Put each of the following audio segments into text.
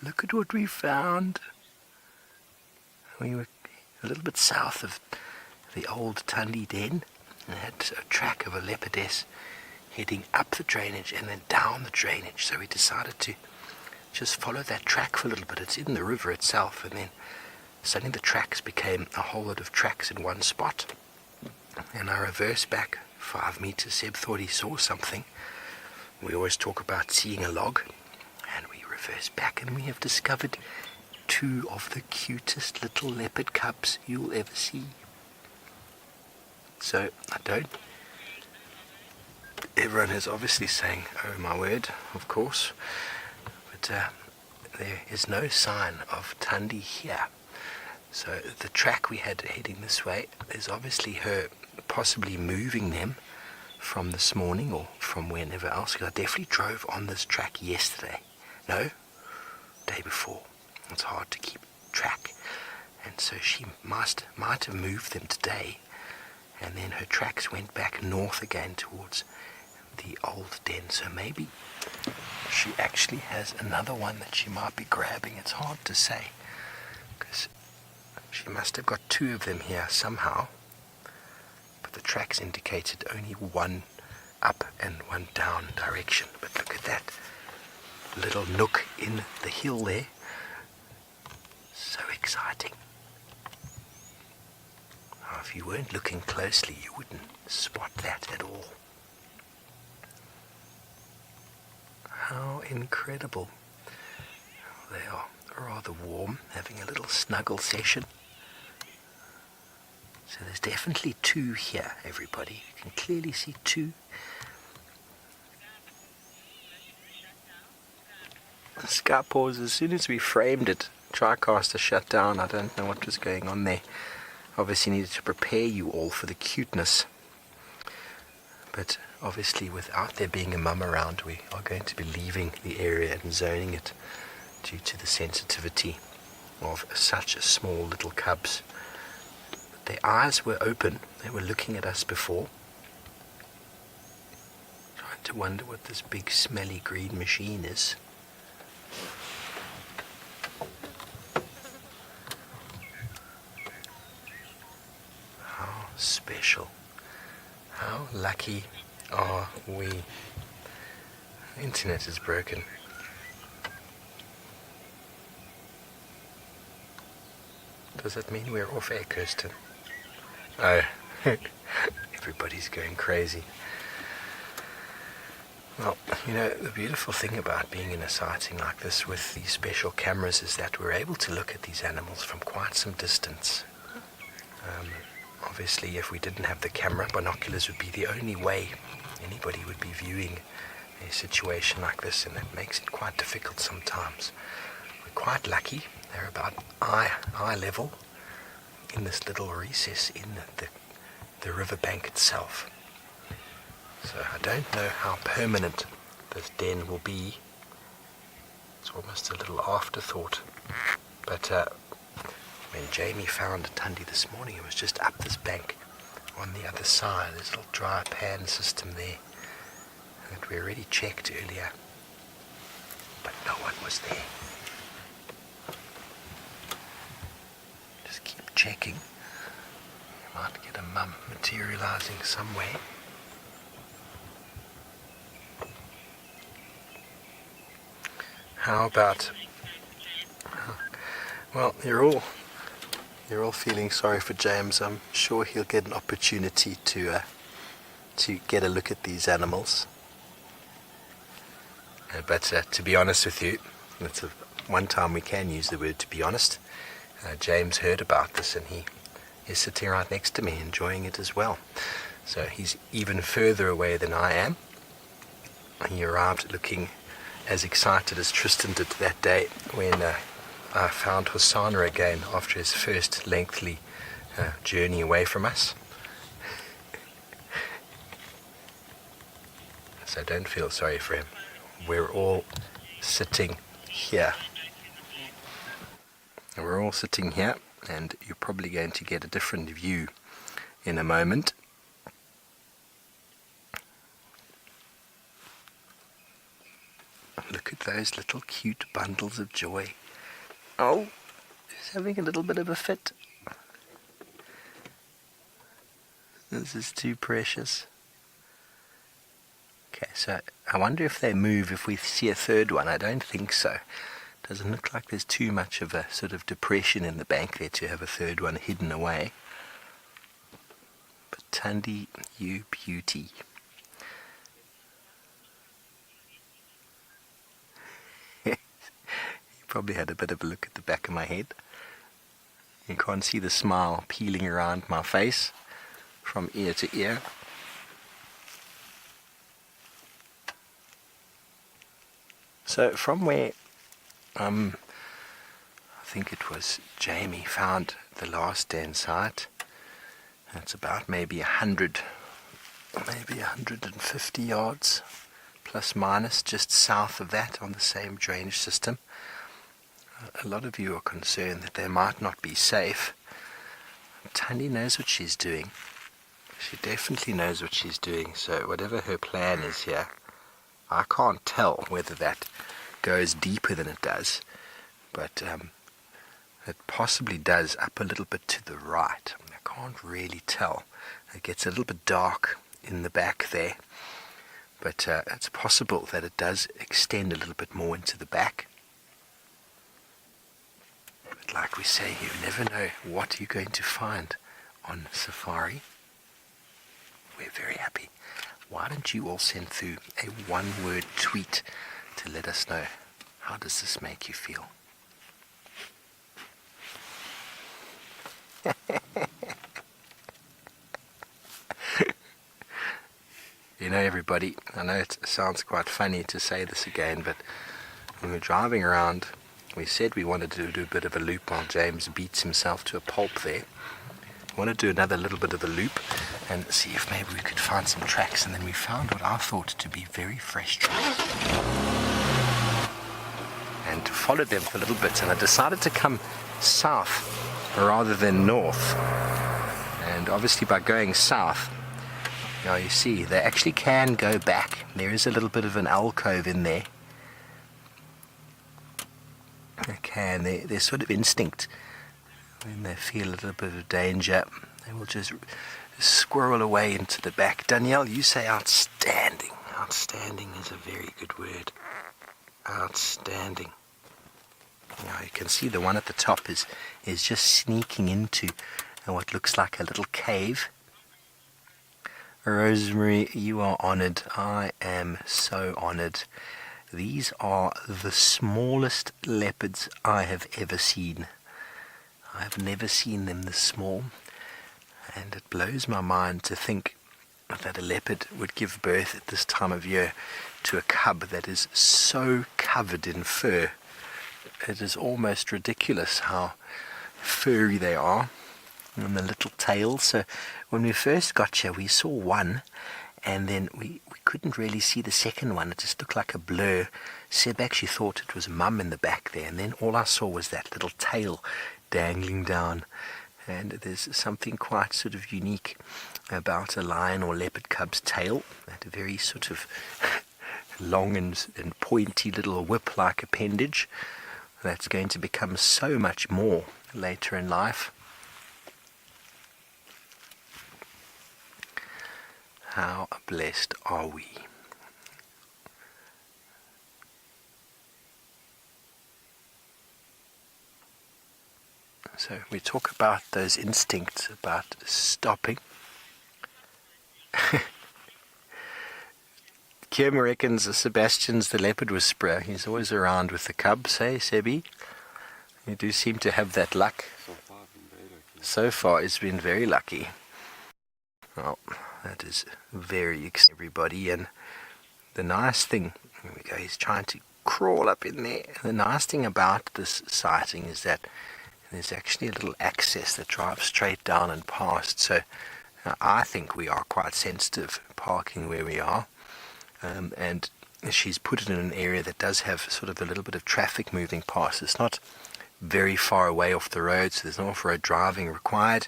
look at what we found. We were a little bit south of the old Thandi den and had a track of a leopardess heading up the drainage and then down the drainage. So we decided to just follow that track for a little bit. It's in the river itself, and then suddenly the tracks became a whole lot of tracks in one spot. And I reversed back 5 meters. Seb thought he saw something. We always talk about seeing a log, and we reversed back and we have discovered 2 of the cutest little leopard cubs you'll ever see. So everyone is obviously saying, oh my word, of course, but there is no sign of Thandi here. So the track we had heading this way is obviously her possibly moving them from this morning or from whenever else, because I definitely drove on this track yesterday. No, day before. It's hard to keep track, and so she might have moved them today, and then her tracks went back north again towards the old den. So maybe she actually has another one that she might be grabbing. It's hard to say, because she must have got 2 of them here somehow, but the tracks indicated only one up and one down direction. But look at that little nook in the hill there. So exciting. Now, if you weren't looking closely, you wouldn't spot that at all. How incredible. They are rather warm, having a little snuggle session. So there's definitely 2 here, everybody. You can clearly see 2. The sky pause, as soon as we framed it, TriCaster shut down. I don't know what was going on there. Obviously needed to prepare you all for the cuteness. But obviously without there being a mum around, we are going to be leaving the area and zoning it due to the sensitivity of such a small little cubs. But their eyes were open. They were looking at us before. Trying to wonder what this big smelly green machine is. How special. How lucky are we? The internet is broken. Does that mean we're off air, Kirsten? Oh, everybody's going crazy. Well, you know, the beautiful thing about being in a sighting like this with these special cameras is that we're able to look at these animals from quite some distance. Obviously, if we didn't have the camera, binoculars would be the only way anybody would be viewing a situation like this, and it makes it quite difficult sometimes. We're quite lucky. They're about eye level in this little recess in the riverbank itself. So I don't know how permanent this den will be. It's almost a little afterthought. But when Jamie found Thandi this morning, it was just up this bank on the other side. There's a little dry pan system there that we already checked earlier, but no one was there. Just keep checking. You might get a mum materializing somewhere. How about, well, you're all feeling sorry for James. I'm sure he'll get an opportunity to get a look at these animals. But to be honest with you, that's one time we can use the word to be honest. James heard about this and he is sitting right next to me enjoying it as well. So he's even further away than I am. He arrived looking as excited as Tristan did that day when I found Hosanna again after his first lengthy journey away from us. So don't feel sorry for him. We're all sitting here. We're all sitting here, and you're probably going to get a different view in a moment. Look Look at those little cute bundles of joy. Oh, he's having a little bit of a fit. This is too precious. Okay, so I wonder if they move if we see a third one. I don't think so. Doesn't look like there's too much of a sort of depression in the bank there to have a third one hidden away. But Thandi, you beauty. You probably had a bit of a look at the back of my head. You can't see the smile peeling around my face from ear to ear. So from where I think it was Jamie found the last den site, that's about maybe 100, maybe 150 yards plus minus, just south of that on the same drainage system. A lot of you are concerned that they might not be safe. Thandi knows what she's doing. She definitely knows what she's doing, so whatever her plan is here, I can't tell whether that goes deeper than it does, but it possibly does up a little bit to the right. I can't really tell. It gets a little bit dark in the back there, but it's possible that it does extend a little bit more into the back. But like we say, you never know what you're going to find on safari. We're very happy. Why don't you all send through a one-word tweet to let us know, how does this make you feel? You know, everybody, I know it sounds quite funny to say this again, but when we're driving around, we said we wanted to do a bit of a loop while James beats himself to a pulp there. We want to do another little bit of a loop and see if maybe we could find some tracks, and then we found what I thought to be very fresh tracks and followed them for a little bit, and I decided to come south rather than north. And obviously by going south, now you see they actually can go back. There is a little bit of an alcove in there. They can, their sort of instinct, when they feel a little bit of danger, they will just squirrel away into the back. Danielle, you say outstanding. Outstanding is a very good word. Outstanding. Now you can see the one at the top is just sneaking into what looks like a little cave. Rosemary, you are honoured. I am so honoured. These are the smallest leopards I have ever seen. I have never seen them this small, and it blows my mind to think that a leopard would give birth at this time of year to a cub that is so covered in fur. It is almost ridiculous how furry they are, and the little tails. So when we first got here, we saw one, and then we couldn't really see the second one. It just looked like a blur. Seb actually thought it was Mum in the back there, and then all I saw was that little tail dangling down. And there's something quite sort of unique about a lion or leopard cub's tail, that very sort of long and pointy little whip-like appendage that's going to become so much more later in life. How blessed are we? So we talk about those instincts, about stopping. Kim reckons Sebastian's the leopard whisperer. He's always around with the cubs, hey, Sebi? You do seem to have that luck. So far, it's been very lucky. Well, that is very exciting, everybody. And the nice thing, here we go, he's trying to crawl up in there. The nice thing about this sighting is that there's actually a little access that drives straight down and past. So I think we are quite sensitive parking where we are. And she's put it in an area that does have sort of a little bit of traffic moving past. It's not very far away off the road, so there's no off-road driving required.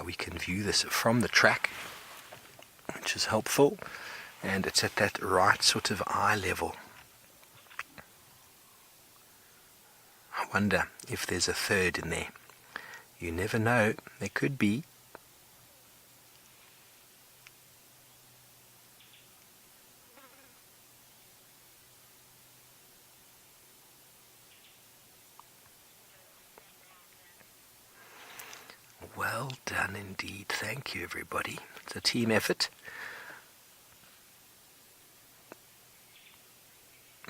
We can view this from the track, which is helpful, and it's at that right sort of eye level. wonder if there's a third in there. You never know, there could be. Well done indeed. Thank you, everybody. It's a team effort.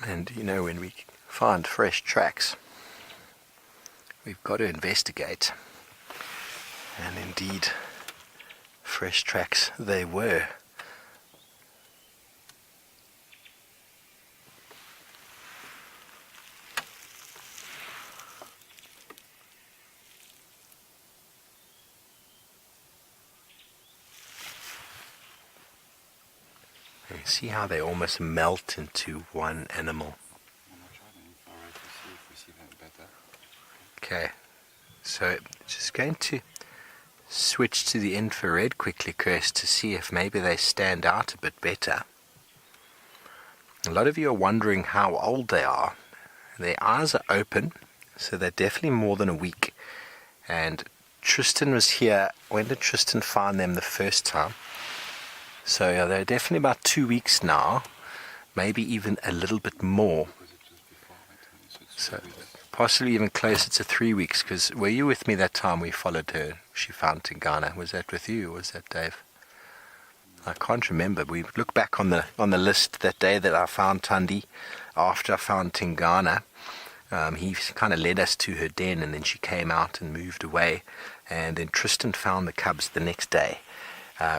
And you know, when we find fresh tracks, we've got to investigate. And indeed, fresh tracks they were. You see how they almost melt into one animal. Okay, so just going to switch to the infrared quickly, Chris, to see if maybe they stand out a bit better. A lot of you are wondering how old they are. Their eyes are open, so they're definitely more than a week. And Tristan was here. When did Tristan find them the first time? So yeah, they're definitely about 2 weeks now, maybe even a little bit more. So possibly even closer to 3 weeks, because were you with me that time we followed her? She found Tingana. Was that with you, or was that Dave? I can't remember. We looked back on the list that day that I found Thandi. After I found Tingana, he kind of led us to her den, and then she came out and moved away. And then Tristan found the cubs the next day.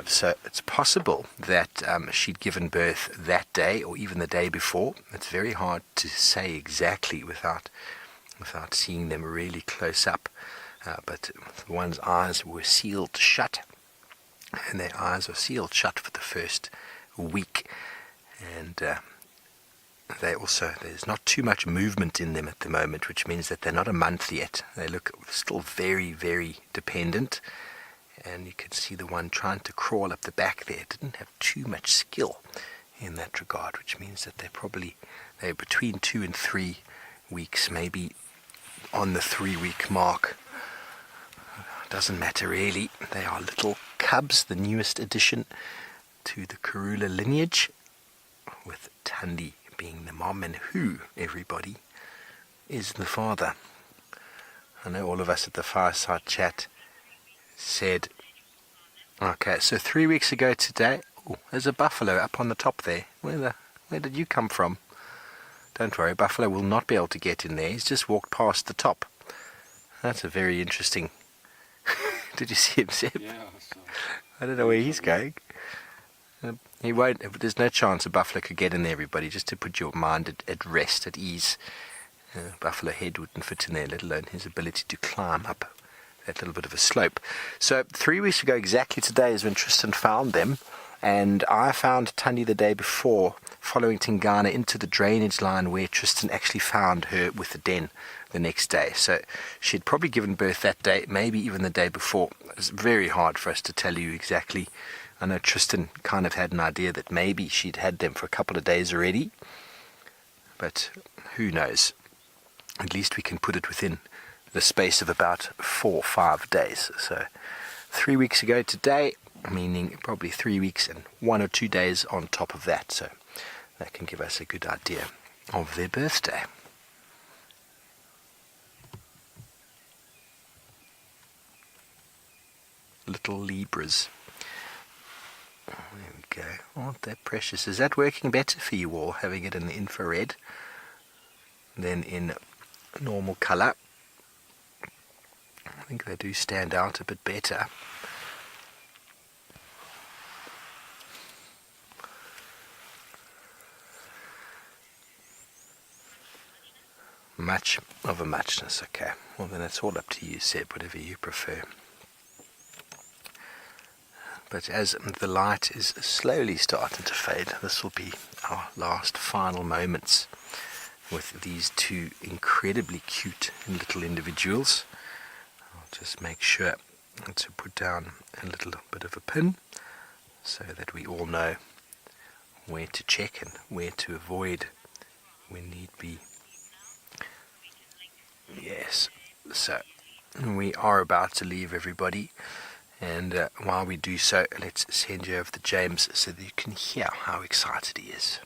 So it's possible that she'd given birth that day or even the day before. It's very hard to say exactly without seeing them really close up. But the one's eyes were sealed shut, and their eyes are sealed shut for the first week. And there's not too much movement in them at the moment, which means that they're not a month yet. They look still very, very dependent. And you can see the one trying to crawl up the back there didn't have too much skill in that regard, which means that they're between 2 and 3 weeks, maybe on the 3-week mark. Doesn't matter really. They are little cubs, the newest addition to the Karula lineage, with Thandi being the mom, and who, everybody, is the father. I know all of us at the fireside chat said, okay, so 3 weeks ago today, there's a buffalo up on the top there. Where did you come from? Don't worry, buffalo will not be able to get in there. He's just walked past the top. That's a very interesting. Did you see him, Seb? Yeah, I don't know where he's going. He won't. There's no chance a buffalo could get in there, everybody, just to put your mind at rest, at ease. Buffalo head wouldn't fit in there, let alone his ability to climb up that little bit of a slope. So 3 weeks ago exactly today is when Tristan found them, and I found Thandi the day before, following Tingana into the drainage line where Tristan actually found her with the den the next day. So she'd probably given birth that day, maybe even the day before. It's very hard for us to tell you exactly. I know Tristan kind of had an idea that maybe she'd had them for a couple of days already, but who knows? At least we can put it within the space of about 4 or 5 days. So 3 weeks ago today, meaning probably 3 weeks and 1 or 2 days on top of that. So that can give us a good idea of their birthday. Little Libras. There we go. Aren't they precious? Is that working better for you all, having it in the infrared than in normal colour? I think they do stand out a bit better. Much of a muchness, okay. Well, then it's all up to you, Seb, whatever you prefer. But as the light is slowly starting to fade, this will be our last final moments with these two incredibly cute little individuals. I'll just make sure to put down a little bit of a pin so that we all know where to check and where to avoid when need be. Yes, so we are about to leave, everybody, and while we do so, let's send you over to James so that you can hear how excited he is.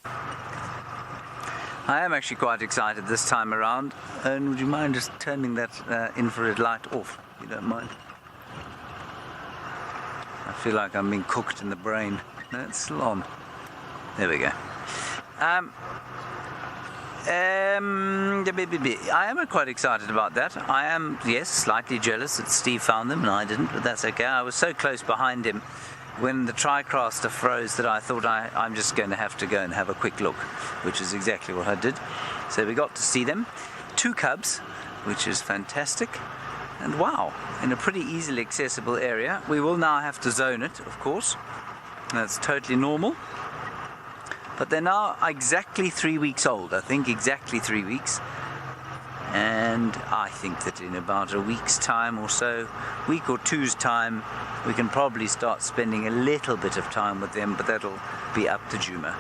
I am actually quite excited this time around, and would you mind just turning that infrared light off, if you don't mind? I feel like I'm being cooked in the brain. No, it's still on. There we go. I am quite excited about that. I am, yes, slightly jealous that Steve found them and I didn't, but that's okay. I was so close behind him when the TriCraster froze that I thought I'm just going to have to go and have a quick look, which is exactly what I did. So we got to see them. 2 cubs, which is fantastic. And wow, in a pretty easily accessible area. We will now have to zone it, of course. That's totally normal. But they're now exactly 3 weeks old. I think exactly 3 weeks. And I think that in about a week's time or so, week or two's time, we can probably start spending a little bit of time with them, but that'll be up to Juma.